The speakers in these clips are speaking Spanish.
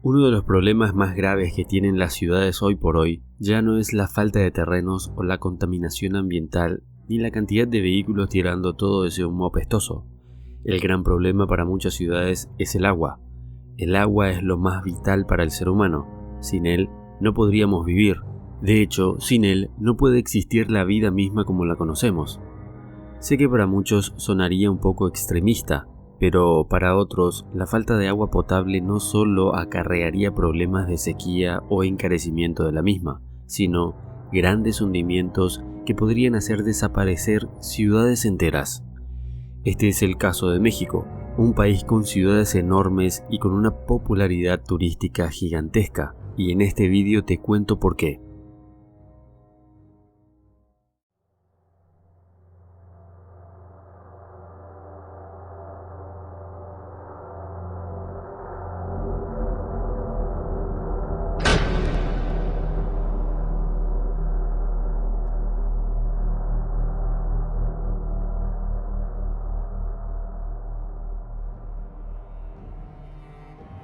Uno de los problemas más graves que tienen las ciudades hoy por hoy ya no es la falta de terrenos o la contaminación ambiental ni la cantidad de vehículos tirando todo ese humo apestoso. El gran problema para muchas ciudades es el agua. El agua es lo más vital para el ser humano. Sin él no podríamos vivir. De hecho, sin él no puede existir la vida misma como la conocemos. Sé que para muchos sonaría un poco extremista, pero para otros, la falta de agua potable no solo acarrearía problemas de sequía o encarecimiento de la misma, sino grandes hundimientos que podrían hacer desaparecer ciudades enteras. Este es el caso de México, un país con ciudades enormes y con una popularidad turística gigantesca, y en este vídeo te cuento por qué.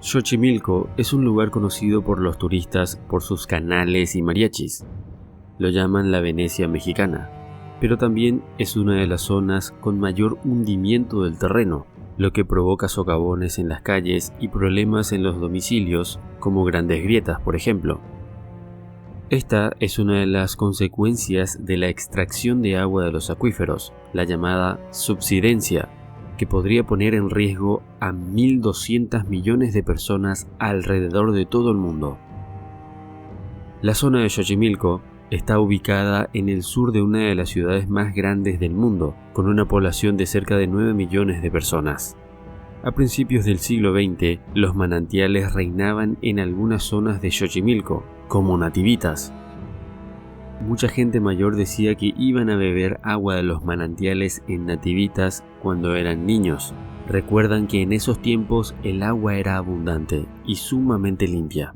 Xochimilco es un lugar conocido por los turistas por sus canales y mariachis. Lo llaman la Venecia mexicana, pero también es una de las zonas con mayor hundimiento del terreno, lo que provoca socavones en las calles y problemas en los domicilios, como grandes grietas, por ejemplo. Esta es una de las consecuencias de la extracción de agua de los acuíferos, la llamada subsidencia, que podría poner en riesgo a 1.200 millones de personas alrededor de todo el mundo. La zona de Xochimilco está ubicada en el sur de una de las ciudades más grandes del mundo, con una población de cerca de 9 millones de personas. A principios del siglo XX, los manantiales reinaban en algunas zonas de Xochimilco, como Nativitas. Mucha gente mayor decía que iban a beber agua de los manantiales en Nativitas cuando eran niños. Recuerdan que en esos tiempos el agua era abundante y sumamente limpia.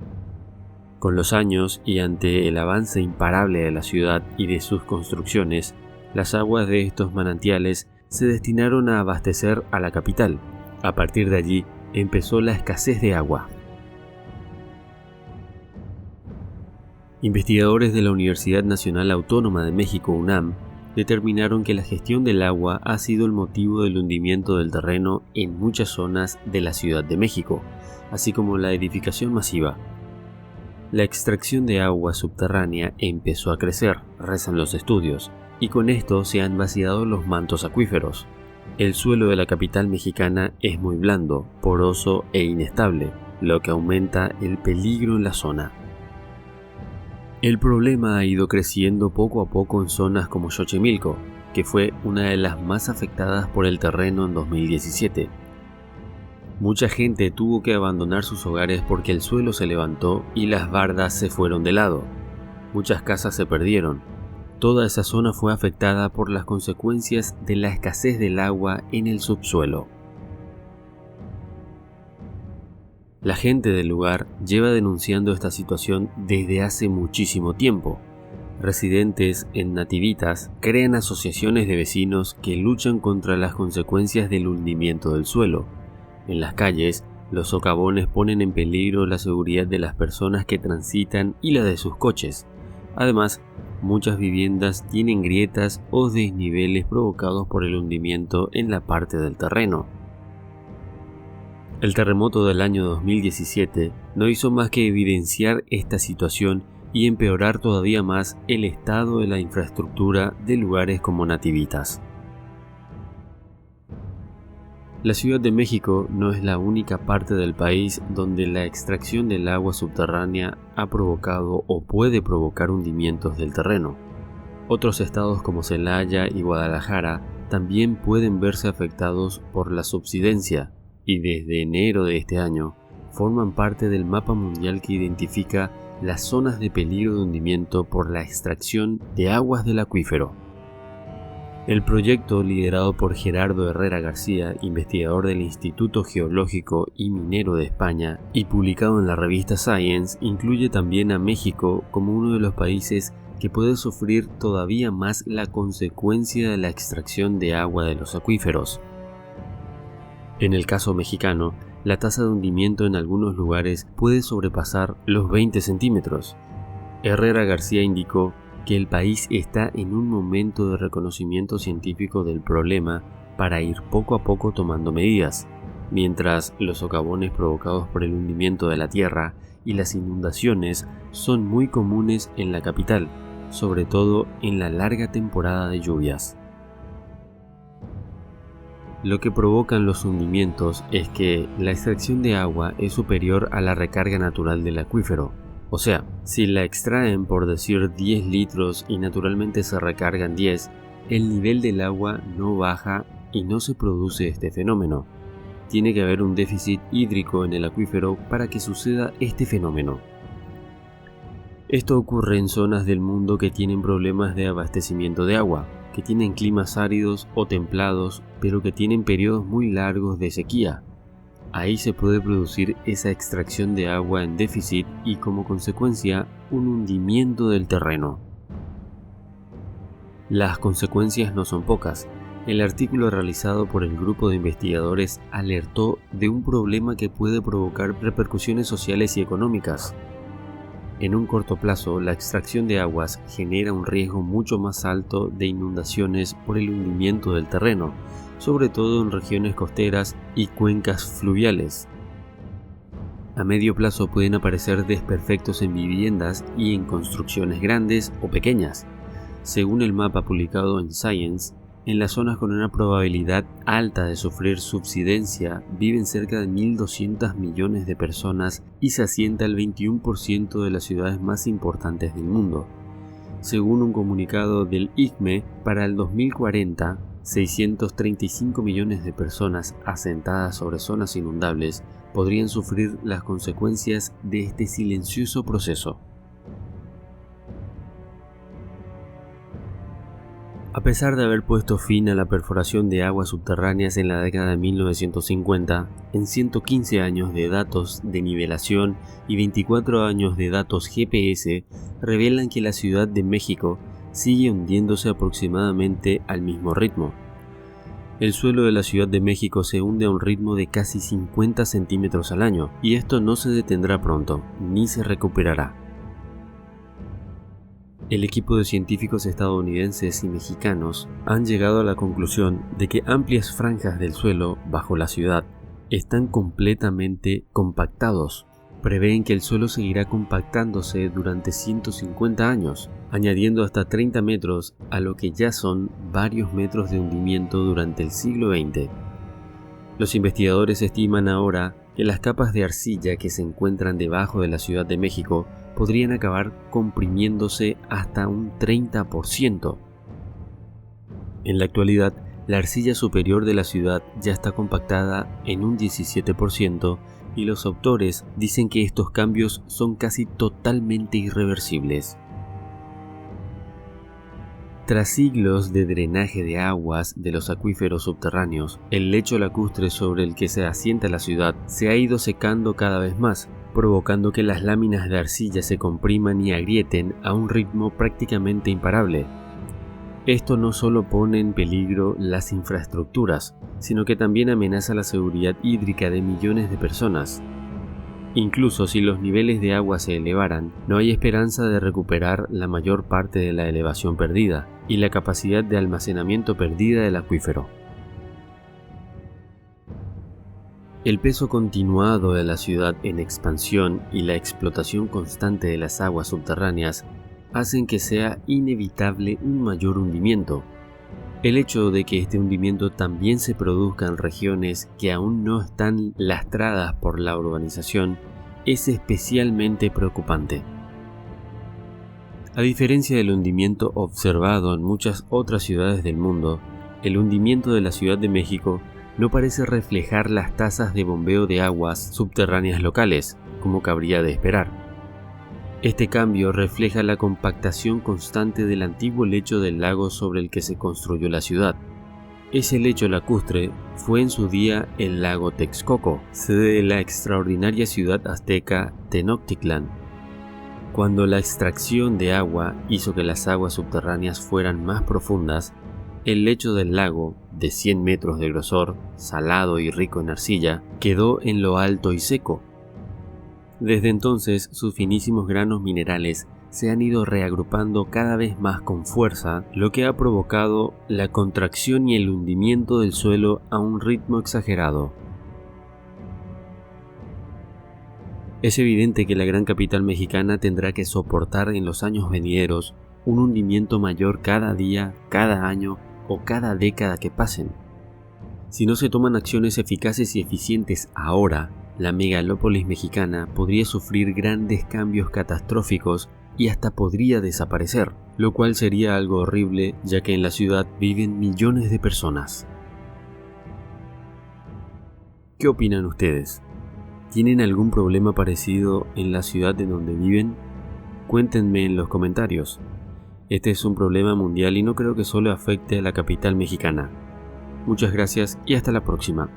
Con los años y ante el avance imparable de la ciudad y de sus construcciones, las aguas de estos manantiales se destinaron a abastecer a la capital. A partir de allí empezó la escasez de agua. Investigadores de la Universidad Nacional Autónoma de México, UNAM, determinaron que la gestión del agua ha sido el motivo del hundimiento del terreno en muchas zonas de la Ciudad de México, así como la edificación masiva. La extracción de agua subterránea empezó a crecer, rezan los estudios, y con esto se han vaciado los mantos acuíferos. El suelo de la capital mexicana es muy blando, poroso e inestable, lo que aumenta el peligro en la zona. El problema ha ido creciendo poco a poco en zonas como Xochimilco, que fue una de las más afectadas por el terreno en 2017. Mucha gente tuvo que abandonar sus hogares porque el suelo se levantó y las bardas se fueron de lado. Muchas casas se perdieron. Toda esa zona fue afectada por las consecuencias de la escasez del agua en el subsuelo. La gente del lugar lleva denunciando esta situación desde hace muchísimo tiempo. Residentes en Nativitas crean asociaciones de vecinos que luchan contra las consecuencias del hundimiento del suelo. En las calles, los socavones ponen en peligro la seguridad de las personas que transitan y la de sus coches. Además, muchas viviendas tienen grietas o desniveles provocados por el hundimiento en la parte del terreno. El terremoto del año 2017 no hizo más que evidenciar esta situación y empeorar todavía más el estado de la infraestructura de lugares como Nativitas. La Ciudad de México no es la única parte del país donde la extracción del agua subterránea ha provocado o puede provocar hundimientos del terreno. Otros estados como Celaya y Guadalajara también pueden verse afectados por la subsidencia, y desde enero de este año forman parte del mapa mundial que identifica las zonas de peligro de hundimiento por la extracción de aguas del acuífero. El proyecto, liderado por Gerardo Herrera García, investigador del Instituto Geológico y Minero de España, y publicado en la revista Science, incluye también a México como uno de los países que puede sufrir todavía más la consecuencia de la extracción de agua de los acuíferos. En el caso mexicano, La tasa de hundimiento en algunos lugares puede sobrepasar los 20 centímetros. Herrera García indicó que el país está en un momento de reconocimiento científico del problema para ir poco a poco tomando medidas, mientras los socavones provocados por el hundimiento de la tierra y las inundaciones son muy comunes en la capital, sobre todo en la larga temporada de lluvias. Lo que provocan los hundimientos es que la extracción de agua es superior a la recarga natural del acuífero. O sea, si la extraen por decir 10 litros y naturalmente se recargan 10, el nivel del agua no baja y no se produce este fenómeno. Tiene que haber un déficit hídrico en el acuífero para que suceda este fenómeno. Esto ocurre en zonas del mundo que tienen problemas de abastecimiento de agua, que tienen climas áridos o templados, pero que tienen periodos muy largos de sequía. Ahí se puede producir esa extracción de agua en déficit y como consecuencia un hundimiento del terreno. Las consecuencias no son pocas. El artículo realizado por el grupo de investigadores alertó de un problema que puede provocar repercusiones sociales y económicas. En un corto plazo, la extracción de aguas genera un riesgo mucho más alto de inundaciones por el hundimiento del terreno, sobre todo en regiones costeras y cuencas fluviales. A medio plazo pueden aparecer desperfectos en viviendas y en construcciones grandes o pequeñas. Según el mapa publicado en Science, en las zonas con una probabilidad alta de sufrir subsidencia viven cerca de 1.200 millones de personas y se asienta el 21% de las ciudades más importantes del mundo. Según un comunicado del ICME, para el 2040, 635 millones de personas asentadas sobre zonas inundables podrían sufrir las consecuencias de este silencioso proceso. A pesar de haber puesto fin a la perforación de aguas subterráneas en la década de 1950, en 115 años de datos de nivelación y 24 años de datos GPS revelan que la Ciudad de México sigue hundiéndose aproximadamente al mismo ritmo. El suelo de la Ciudad de México se hunde a un ritmo de casi 50 centímetros al año, y esto no se detendrá pronto, ni se recuperará. El equipo de científicos estadounidenses y mexicanos han llegado a la conclusión de que amplias franjas del suelo bajo la ciudad están completamente compactados. Prevén que el suelo seguirá compactándose durante 150 años, añadiendo hasta 30 metros a lo que ya son varios metros de hundimiento durante el siglo XX. Los investigadores estiman ahora que las capas de arcilla que se encuentran debajo de la Ciudad de México podrían acabar comprimiéndose hasta un 30%. En la actualidad, la arcilla superior de la ciudad ya está compactada en un 17% y los autores dicen que estos cambios son casi totalmente irreversibles. Tras siglos de drenaje de aguas de los acuíferos subterráneos, el lecho lacustre sobre el que se asienta la ciudad se ha ido secando cada vez más, provocando que las láminas de arcilla se compriman y agrieten a un ritmo prácticamente imparable. Esto no solo pone en peligro las infraestructuras, sino que también amenaza la seguridad hídrica de millones de personas. Incluso si los niveles de agua se elevaran, no hay esperanza de recuperar la mayor parte de la elevación perdida y la capacidad de almacenamiento perdida del acuífero. El peso continuado de la ciudad en expansión y la explotación constante de las aguas subterráneas hacen que sea inevitable un mayor hundimiento. El hecho de que este hundimiento también se produzca en regiones que aún no están lastradas por la urbanización es especialmente preocupante. A diferencia del hundimiento observado en muchas otras ciudades del mundo, el hundimiento de la Ciudad de México no parece reflejar las tasas de bombeo de aguas subterráneas locales, como cabría de esperar. Este cambio refleja la compactación constante del antiguo lecho del lago sobre el que se construyó la ciudad. Ese lecho lacustre fue en su día el lago Texcoco, sede de la extraordinaria ciudad azteca Tenochtitlan. Cuando la extracción de agua hizo que las aguas subterráneas fueran más profundas, el lecho del lago, de 100 metros de grosor, salado y rico en arcilla, quedó en lo alto y seco. Desde entonces, sus finísimos granos minerales se han ido reagrupando cada vez más con fuerza, lo que ha provocado la contracción y el hundimiento del suelo a un ritmo exagerado. Es evidente que la gran capital mexicana tendrá que soportar en los años venideros un hundimiento mayor cada día, cada año o cada década que pasen. Si no se toman acciones eficaces y eficientes ahora, la megalópolis mexicana podría sufrir grandes cambios catastróficos y hasta podría desaparecer, lo cual sería algo horrible ya que en la ciudad viven millones de personas. ¿Qué opinan ustedes? ¿Tienen algún problema parecido en la ciudad en donde viven? Cuéntenme en los comentarios. Este es un problema mundial y no creo que solo afecte a la capital mexicana. Muchas gracias y hasta la próxima.